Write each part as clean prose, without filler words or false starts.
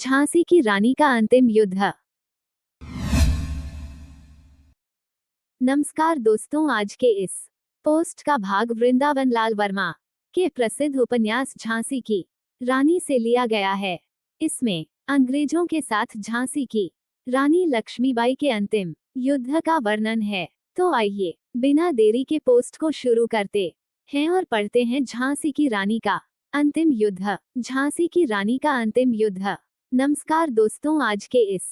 झांसी की रानी का अंतिम युद्ध। नमस्कार दोस्तों, आज के इस पोस्ट का भाग वृंदावन लाल वर्मा के प्रसिद्ध उपन्यास झांसी की रानी से लिया गया है। इसमें अंग्रेजों के साथ झांसी की रानी लक्ष्मीबाई के अंतिम युद्ध का वर्णन है। तो आइए बिना देरी के पोस्ट को शुरू करते हैं और पढ़ते हैं झांसी की रानी का अंतिम युद्ध। झांसी की रानी का अंतिम युद्ध। नमस्कार दोस्तों, आज के इस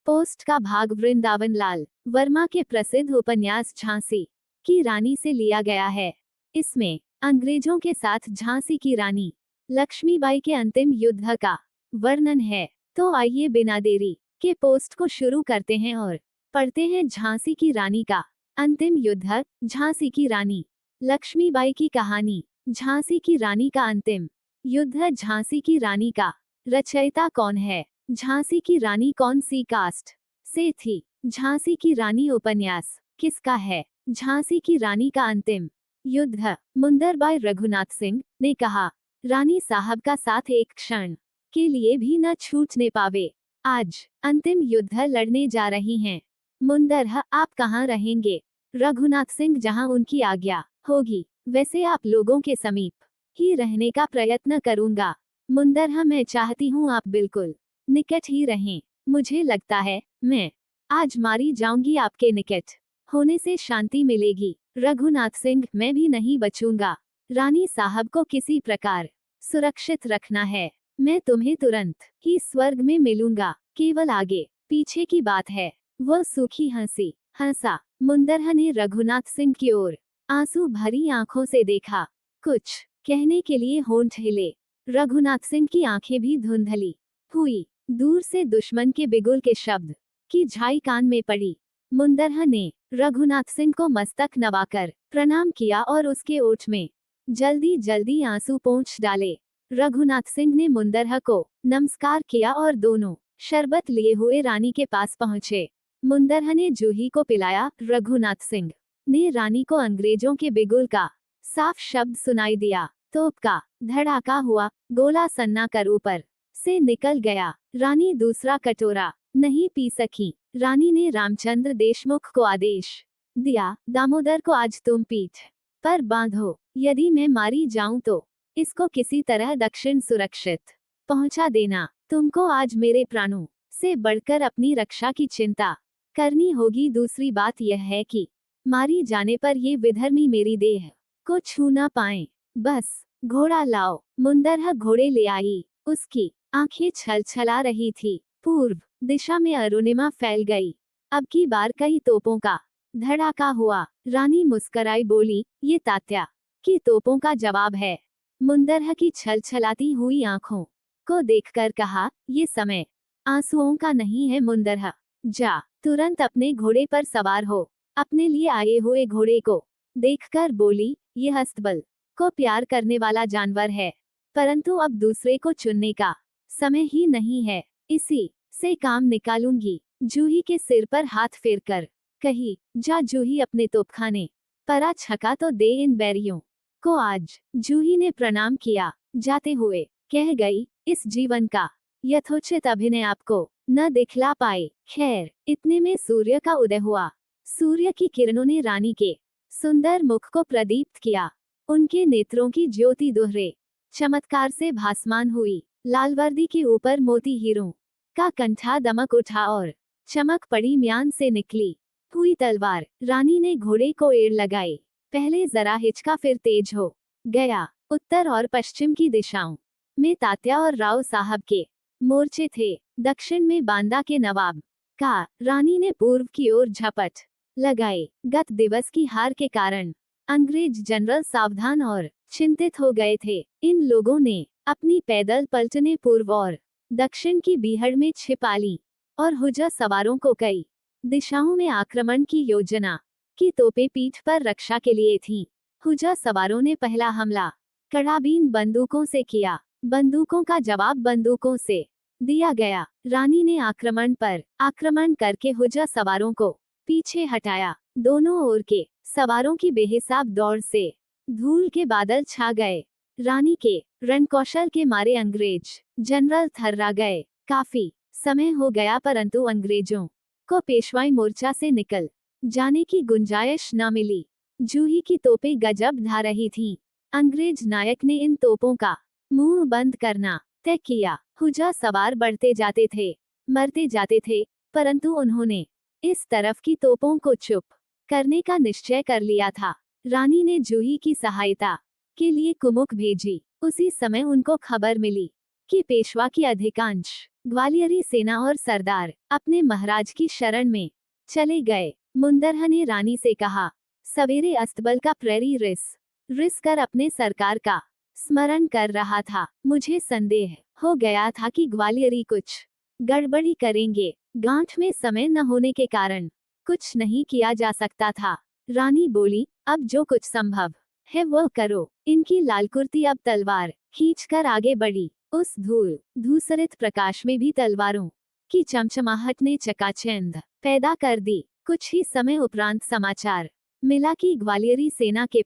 पोस्ट का भाग वृंदावन लाल वर्मा के प्रसिद्ध उपन्यास झांसी की रानी से लिया गया है। इसमें अंग्रेजों के साथ झांसी की रानी लक्ष्मीबाई के अंतिम युद्ध का वर्णन है। तो आइए बिना देरी के पोस्ट को शुरू करते हैं और पढ़ते हैं झांसी की रानी का अंतिम युद्ध। झांसी की रानी लक्ष्मीबाई की कहानी। झांसी की रानी का अंतिम युद्ध। झांसी की रानी का रचयिता कौन है? झांसी की रानी कौन सी कास्ट से थी? झांसी की रानी उपन्यास किसका है? झांसी की रानी का अंतिम युद्ध। मुंदरबाई रघुनाथ सिंह ने कहा, रानी साहब का साथ एक क्षण के लिए भी न छूटने पावे। आज अंतिम युद्ध लड़ने जा रही हैं। मुंदर, आप कहाँ रहेंगे? रघुनाथ सिंह, जहाँ उनकी आज्ञा होगी वैसे आप लोगों के समीप ही रहने का प्रयत्न करूंगा। मुंदर, मैं चाहती हूँ आप बिल्कुल निकट ही रहें। मुझे लगता है मैं आज मारी जाऊंगी, आपके निकट होने से शांति मिलेगी। रघुनाथ सिंह, मैं भी नहीं बचूंगा। रानी साहब को किसी प्रकार सुरक्षित रखना है। मैं तुम्हें तुरंत ही स्वर्ग में मिलूंगा, केवल आगे पीछे की बात है। वह सूखी हंसी हंसा। मुंदरह ने रघुनाथ सिंह की ओर आंसू भरी आंखों से देखा। कुछ कहने के लिए होंठ हिले। रघुनाथ सिंह की आंखें भी धुंधली हुई। दूर से दुश्मन के बिगुल के शब्द की झाई कान में पड़ी। मुंदरह ने रघुनाथ सिंह को मस्तक नवाकर प्रणाम किया और उसके ओठ में जल्दी जल्दी आंसू पोंछ डाले। रघुनाथ सिंह ने मुंदरह को नमस्कार किया और दोनों शरबत लिए हुए रानी के पास पहुंचे। मुंदरह ने जूही को पिलाया। रघुनाथ सिंह ने रानी को अंग्रेजों के बिगुल का साफ शब्द सुनाई दिया। तोप का धड़ाका हुआ। गोला सन्ना कर ऊपर से निकल गया। रानी दूसरा कटोरा नहीं पी सकी। रानी ने रामचंद्र देशमुख को आदेश दिया, दामोदर को आज तुम पीठ पर बांधो। यदि मैं मारी जाऊं तो इसको किसी तरह दक्षिण सुरक्षित पहुंचा देना। तुमको आज मेरे प्राणों से बढ़कर अपनी रक्षा की चिंता करनी होगी। दूसरी बात यह है कि मारी जाने पर ये विधर्मी मेरी देह को छू ना पाए। बस घोड़ा लाओ। मुंदरह घोड़े ले आई। उसकी आंखें छलछला रही थी। पूर्व दिशा में अरुणिमा फैल गई। अब की बार कई तोपों का धड़ाका हुआ। रानी मुस्कराई बोली, ये तात्या की तोपों का जवाब है। मुंदरह की छलछलाती हुई आंखों को देखकर कहा, ये समय आंसुओं का नहीं है मुंदरह। जा तुरंत अपने घोड़े पर सवार हो। अपने लिए आए हुए घोड़े को देखकर बोली, ये हस्तबल को प्यार करने वाला जानवर है, परंतु अब दूसरे को चुनने का समय ही नहीं है। इसी से काम निकालूंगी। जूही के सिर पर हाथ फेरकर कही, जा जूही, अपने तोपखाने परा छका तो दे इन बैरियों को आज। जूही ने प्रणाम किया। जाते हुए कह गई, इस जीवन का यथोचित अभिनय आपको न दिखला पाए। खैर, इतने में सूर्य का उदय हुआ। सूर्य की किरणों ने रानी के सुंदर मुख को प्रदीप्त किया। उनके नेत्रों की ज्योति दोहरे चमत्कार से भासमान हुई। लाल वर्दी के ऊपर मोती हीरों का कंठा दमक उठा और चमक पड़ी म्यान से निकली हुई तलवार। रानी ने घोड़े को एड़ लगाई। पहले जरा हिचका, फिर तेज हो गया। उत्तर और पश्चिम की दिशाओं में तात्या और राव साहब के मोर्चे थे। दक्षिण में बांदा के नवाब का। रानी ने पूर्व की ओर झपट लगाई। गत दिवस की हार के कारण अंग्रेज जनरल सावधान और चिंतित हो गए थे। इन लोगों ने अपनी पैदल पलटने पूर्व और दक्षिण की बीहड़ में छिपा ली और हुजा सवारों को कई दिशाओं में आक्रमण की योजना की। तोपें पीठ पर रक्षा के लिए थीं। हुजा सवारों ने पहला हमला कड़ाबीन बंदूकों से किया। बंदूकों का जवाब बंदूकों से दिया गया। रानी ने आक्रमण पर आक्रमण करके हुजा सवारों को पीछे हटाया। दोनों ओर के सवारों की बेहिसाब दौड़ से धूल के बादल छा गए। रानी के रणकौशल के मारे अंग्रेज जनरल थर्रा गए। काफी समय हो गया, परंतु अंग्रेजों को पेशवाई मोर्चा से निकल जाने की गुंजाइश न मिली। जूही की तोपें गजब ढा रही थीं। अंग्रेज नायक ने इन तोपों का मुंह बंद करना तय किया। हुजा सवार बढ़ते जाते थे, मरते जाते थे, परंतु उन्होंने इस तरफ की तोपों को चुप करने का निश्चय कर लिया था। रानी ने जूही की सहायता के लिए कुमुक भेजी। उसी समय उनको खबर मिली कि पेशवा की अधिकांश ग्वालियरी सेना और सरदार अपने महाराज की शरण में चले गए। मुंदरहा ने रानी से कहा, सवेरे अस्तबल का प्रेरी रिस कर अपने सरकार का स्मरण कर रहा था। मुझे संदेह हो गया था कि ग्वालियरी कुछ गड़बड़ी करेंगे। गांठ में समय न होने के कारण कुछ नहीं किया जा सकता था। रानी बोली, अब जो कुछ संभव है वो करो। इनकी लालकुर्ती अब तलवार खींचकर आगे बढ़ी। उस धूसरित प्रकाश में भी तलवारों की चमचमाहट ने चकाचौंध पैदा कर दी। कुछ ही समय उपरांत समाचार मिला कि ग्वालियरी सेना के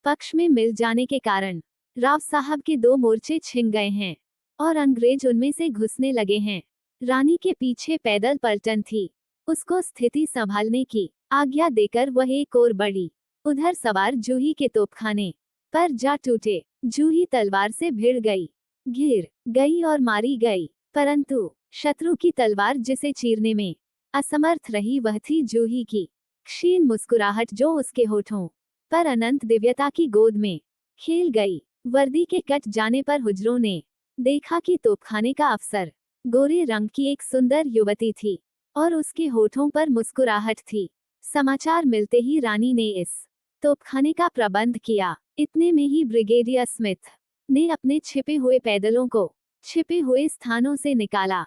पक्ष में मिल जाने के कारण राव साहब के 2 मोर्चे छिन गए हैं और अंग्रेज उनमें से घुसने लगे हैं। रानी के पीछे पैदल पलटन थी। उसको स्थिति संभालने की आज्ञा देकर वह एक और बढ़ी। उधर सवार जूही के तोपखाने पर जा टूटे। जूही तलवार से भिड़ गई, घिर गई और मारी गई, परंतु शत्रु की तलवार जिसे चीरने में असमर्थ रही वह थी जूही की क्षीण मुस्कुराहट, जो उसके होठों पर अनंत दिव्यता की गोद में खेल गई। वर्दी के कट जाने पर हुजरों ने देखा कि तोपखाने का अफसर गोरे रंग की एक सुंदर युवती थी और उसके होठों पर मुस्कुराहट थी। समाचार मिलते ही रानी ने इस तोपखाने का प्रबंध किया। इतने में ही ब्रिगेडियर स्मिथ ने अपने छिपे हुए पैदलों को छिपे हुए स्थानों से निकाला।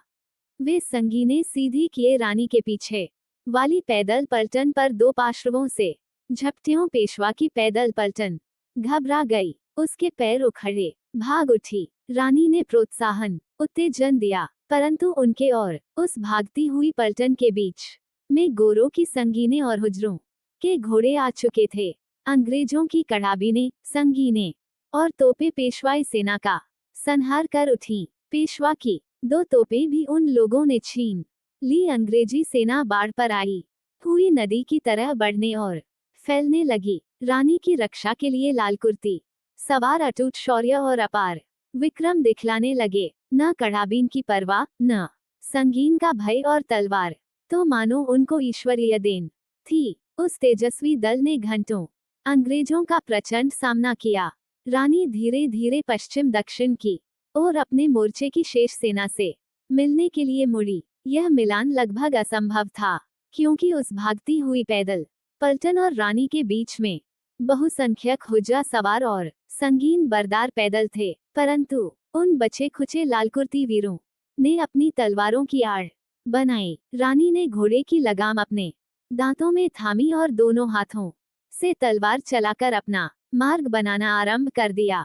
वे संगीने सीधी किए रानी के पीछे वाली पैदल पलटन पर 2 पार्श्वों से झपटियों। पेशवा की पैदल पलटन घबरा गई, उसके पैर उखड़े, भाग उठी। रानी ने प्रोत्साहन उत्तेजन दिया, परंतु उनके और उस भागती हुई पलटन के बीच में गोरों की संगीने और हुजरों के घोड़े आ चुके थे। अंग्रेजों की कड़ाबीने, संगीने और तोपें पेशवाई सेना का संहार कर उठी। पेशवा की 2 तोपें भी उन लोगों ने छीन ली। अंग्रेजी सेना बाढ़ पर आई हुई नदी की तरह बढ़ने और फैलने लगी। रानी की रक्षा के लिए लालकुर्ती सवार अटूट शौर्य और अपार विक्रम दिखलाने लगे। न कड़ाबीन की परवाह, न संगीन का भय, और तलवार तो मानो उनको ईश्वरीय देन थी। उस तेजस्वी दल ने घंटों अंग्रेजों का प्रचंड सामना किया। रानी धीरे धीरे पश्चिम दक्षिण की और अपने मोर्चे की शेष सेना से मिलने के लिए मुड़ी। यह मिलान लगभग असंभव था, क्योंकि उस भागती हुई पैदल पलटन और रानी के बीच में बहुसंख्यक हुज्जा सवार और संगीन बरदार पैदल थे। परंतु उन बचे खुचे लालकुर्ती वीरों ने अपनी तलवारों की आड़ बनाई। रानी ने घोड़े की लगाम अपने दांतों में थामी और दोनों हाथों से तलवार चलाकर अपना मार्ग बनाना आरंभ कर दिया।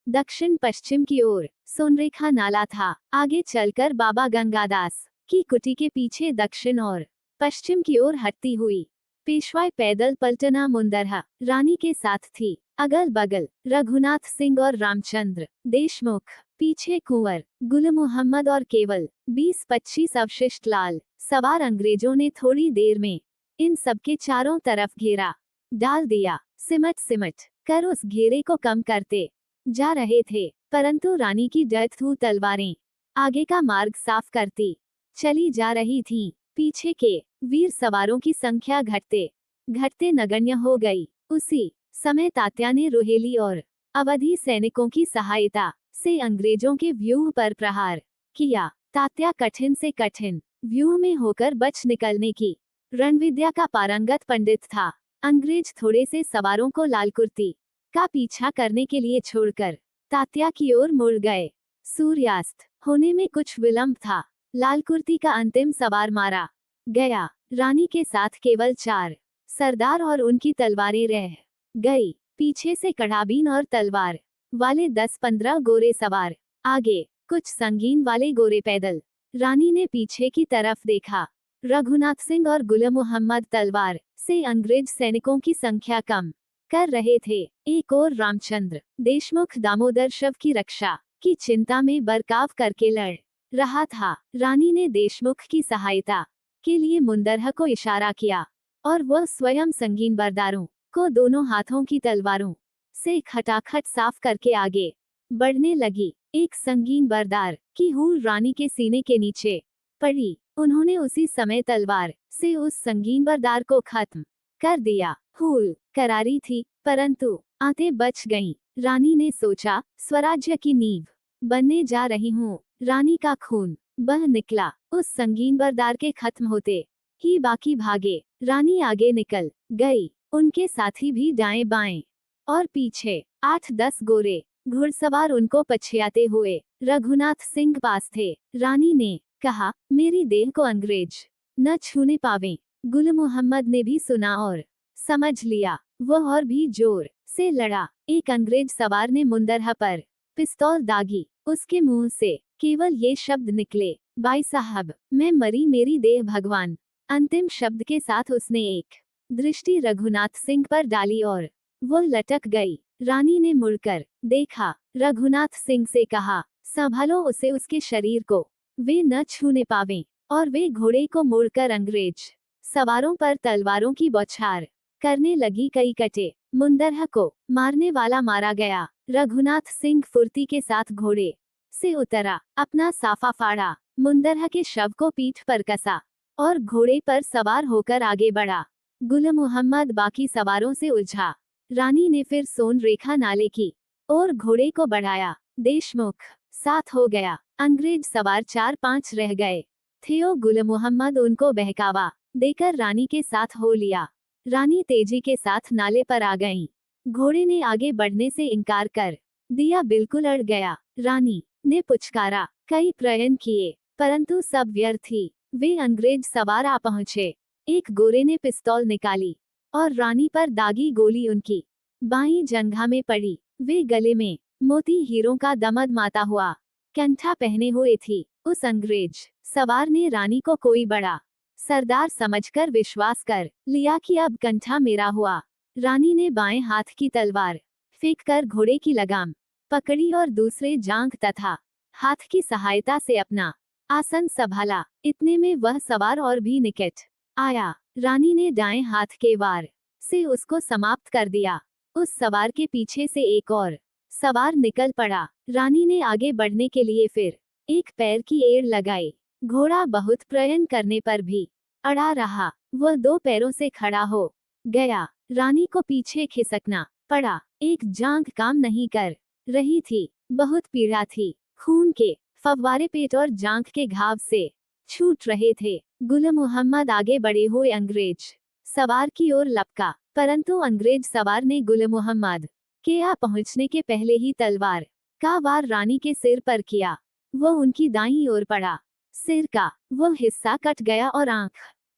दक्षिण पश्चिम की ओर सोनरेखा नाला था। आगे चलकर बाबा गंगादास की कुटी के पीछे दक्षिण और पश्चिम की ओर हटती हुई पेशवाई पैदल पलटना मुंदरहा रानी के साथ थी। अगल बगल रघुनाथ सिंह और रामचंद्र देशमुख, पीछे कुंवर गुल मोहम्मद और केवल 20-25 अवशिष्ट लाल सवार अंग्रेजों ने थोड़ी देर में इन सबके चारों तरफ घेरा डाल दिया। सिमट कर उस घेरे को कम करते जा रहे थे, परंतु रानी की डरथू तलवारें आगे का मार्ग साफ करती चली जा रही थीं। पीछे के वीर सवारों की संख्या घटते घटते नगण्य हो गई। उसी समय तात्या ने रोहेली और अवधी सैनिकों की सहायता से अंग्रेजों के व्यूह पर प्रहार किया। तात्या कठिन से कठिन व्यूह में होकर बच निकलने की रणविद्या का पारंगत पंडित था। अंग्रेज थोड़े से सवारों को लालकुर्ती का पीछा करने के लिए छोड़कर तात्या की ओर मुड़ गए। सूर्यास्त होने में कुछ विलंब था। लालकुर्ती का अंतिम सवार मारा गया। रानी के साथ केवल 4 सरदार और उनकी तलवारें रह गई। पीछे से कड़ाबीन और तलवार वाले 10-15 गोरे सवार, आगे कुछ संगीन वाले गोरे पैदल। रानी ने पीछे की तरफ देखा। रघुनाथ सिंह और गुल मोहम्मद तलवार से अंग्रेज सैनिकों की संख्या कम कर रहे थे। एक और रामचंद्र देशमुख दामोदर शव की रक्षा की चिंता में बर्ताव करके लड़ रहा था। रानी ने देशमुख की सहायता के लिए मुंदरह को इशारा किया और वह स्वयं संगीन बरदारों को दोनों हाथों की तलवारों से खटाखट साफ करके आगे बढ़ने लगी। एक संगीन बरदार की हूल रानी के सीने के नीचे पड़ी। उन्होंने उसी समय तलवार से उस संगीन बरदार को खत्म कर दिया। हूल करारी थी, परंतु आंतें बच गईं। रानी ने सोचा, स्वराज्य की नींव बनने जा रही हूँ। रानी का खून बह निकला। उस संगीन बरदार के खत्म होते ही बाकी भागे। रानी आगे निकल गई, उनके साथी भी दाएं बाएं और पीछे 8-10 गोरे घुड़सवार उनको पछियाते हुए रघुनाथ सिंह पास थे। रानी ने कहा, मेरी देह को अंग्रेज न छूने पावे। गुल मोहम्मद ने भी सुना और समझ लिया। वह और भी जोर से लड़ा। एक अंग्रेज सवार ने मुंदरह पर पिस्तौल दागी। उसके मुंह से केवल ये शब्द निकले, भाई साहब, मैं मरी, मेरी देह भगवान। अंतिम शब्द के साथ उसने एक दृष्टि रघुनाथ सिंह पर डाली और वो लटक गई। रानी ने मुड़कर देखा, रघुनाथ सिंह से कहा, संभालो उसे, उसके शरीर को वे न छूने पावें। और वे घोड़े को मोड़कर अंग्रेज सवारों पर तलवारों की बौछार करने लगी। कई कटे मुंदरह को मारने वाला मारा गया। रघुनाथ सिंह फुर्ती के साथ घोड़े से उतरा, अपना साफा फाड़ा, मुंदरह के शव को पीठ पर कसा और घोड़े पर सवार होकर आगे बढ़ा। गुल मोहम्मद बाकी सवारों से उलझा। रानी ने फिर सोन रेखा नाले की और घोड़े को बढ़ाया। देशमुख साथ हो गया। अंग्रेज सवार 4-5 रह गए थे। गुल मोहम्मद उनको बहकावा देकर रानी के साथ हो लिया। रानी तेजी के साथ नाले पर आ गईं। घोड़े ने आगे बढ़ने से इनकार कर दिया, बिल्कुल अड़ गया। रानी ने पुचकारा, कई प्रयत्न किए, परंतु सब व्यर्थ ही। वे अंग्रेज सवार आ पहुंचे। एक गोरे ने पिस्तौल निकाली और रानी पर दागी गोली उनकी बाईं जंघा में पड़ी। वे गले में मोती हीरों का दमद माता हुआ कंठा पहने हुए थी। उस अंग्रेज सवार ने रानी को कोई बड़ा सरदार समझकर विश्वास कर लिया कि अब कंठा मेरा हुआ। रानी ने बाएं हाथ की तलवार फेंककर घोड़े की लगाम पकड़ी और दूसरे जांघ तथा हाथ की सहायता से अपना आसन संभाला। इतने में वह सवार और भी निकट आया। रानी ने दाएं हाथ के वार से उसको समाप्त कर दिया। उस सवार के पीछे से एक और सवार निकल पड़ा। रानी ने आगे बढ़ने के लिए फिर एक पैर की एड़ लगाई। घोड़ा बहुत प्रयत्न करने पर भी अड़ा रहा। वह 2 पैरों से खड़ा हो गया। रानी को पीछे खिसकना पड़ा। एक जांघ काम नहीं कर रही थी, बहुत पीड़ा थी। खून के फव्वारे पेट और जांघ के घाव से छूट रहे थे। गुल मोहम्मद आगे बढ़े हुए अंग्रेज सवार की ओर लपका, परंतु अंग्रेज सवार ने गुल मोहम्मद के आ पहुंचने के पहले ही तलवार का वार रानी के सिर पर किया। वह उनकी दाईं ओर पड़ा। सिर का वह हिस्सा कट गया और आंख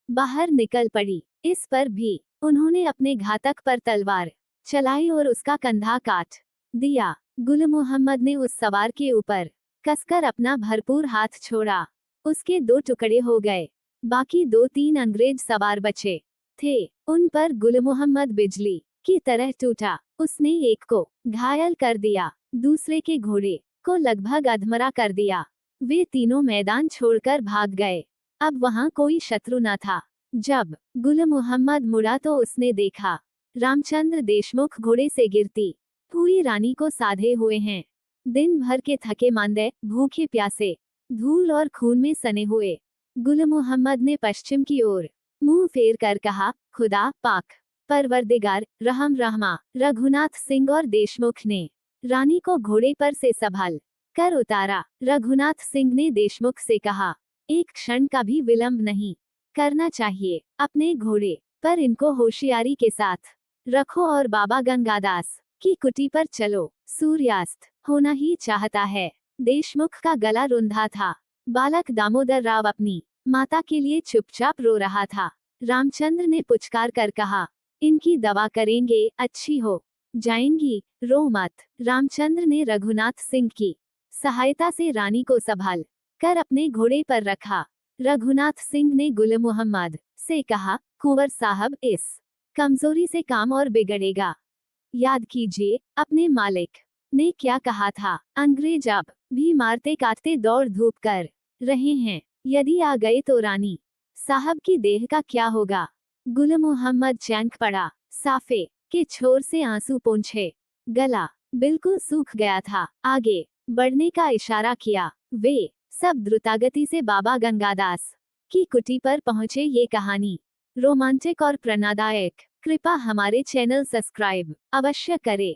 बाहर निकल पड़ी। इस पर भी उन्होंने अपने घातक पर तलवार चलाई और उसका कंधा काट दिया। गुल मोहम्मद ने उस सवार के ऊपर कसकर अपना भरपूर हाथ छोड़ा। उसके 2 टुकड़े हो गए। बाकी 2-3 अंग्रेज सवार बचे थे। उन पर गुल मोहम्मद बिजली की तरह टूटा। उसने एक को घायल कर दिया, दूसरे के घोड़े को लगभग अधमरा कर दिया। वे तीनों मैदान छोड़कर भाग गए। अब वहां कोई शत्रु न था। जब गुल मोहम्मद मुड़ा तो उसने देखा, रामचंद्र देशमुख घोड़े से गिरती हुई रानी को साधे हुए हैं। दिन भर के थके मांदे, भूखे प्यासे, धूल और खून में सने हुए गुल मोहम्मद ने पश्चिम की ओर मुंह फेर कर कहा, खुदा पाक, परवरदिगार, रहम रहमा। रघुनाथ सिंह और देशमुख ने रानी को घोड़े पर से संभाल कर उतारा। रघुनाथ सिंह ने देशमुख से कहा, एक क्षण का भी विलंब नहीं करना चाहिए। अपने घोड़े पर इनको होशियारी के साथ रखो और बाबा गंगादास की कुटी पर चलो। सूर्यास्त होना ही चाहता है। देशमुख का गला रुंधा था। बालक दामोदर राव अपनी माता के लिए चुपचाप रो रहा था। रामचंद्र ने पुचकार कर कहा, इनकी दवा करेंगे, अच्छी हो जाएंगी, रो मत। रामचंद्र ने रघुनाथ सिंह की सहायता से रानी को संभाल कर अपने घोड़े पर रखा। रघुनाथ सिंह ने गुल मोहम्मद से कहा, कुंवर साहब, इस कमजोरी से काम और बिगड़ेगा। याद कीजिए, अपने मालिक ने क्या कहा था। अंग्रेज अब भी मारते काटते दौड़ धूप कर रहे हैं। यदि आ गए तो रानी साहब की देह का क्या होगा? गुल मोहम्मद चैंक पड़ा। साफे के छोर से आंसू पोंछे। गला बिल्कुल सूख गया था। आगे बढ़ने का इशारा किया। वे सब द्रुतागति से बाबा गंगादास की कुटी पर पहुंचे। ये कहानी रोमांटिक और प्रेरणादायक। कृपया हमारे चैनल सब्सक्राइब अवश्य करें।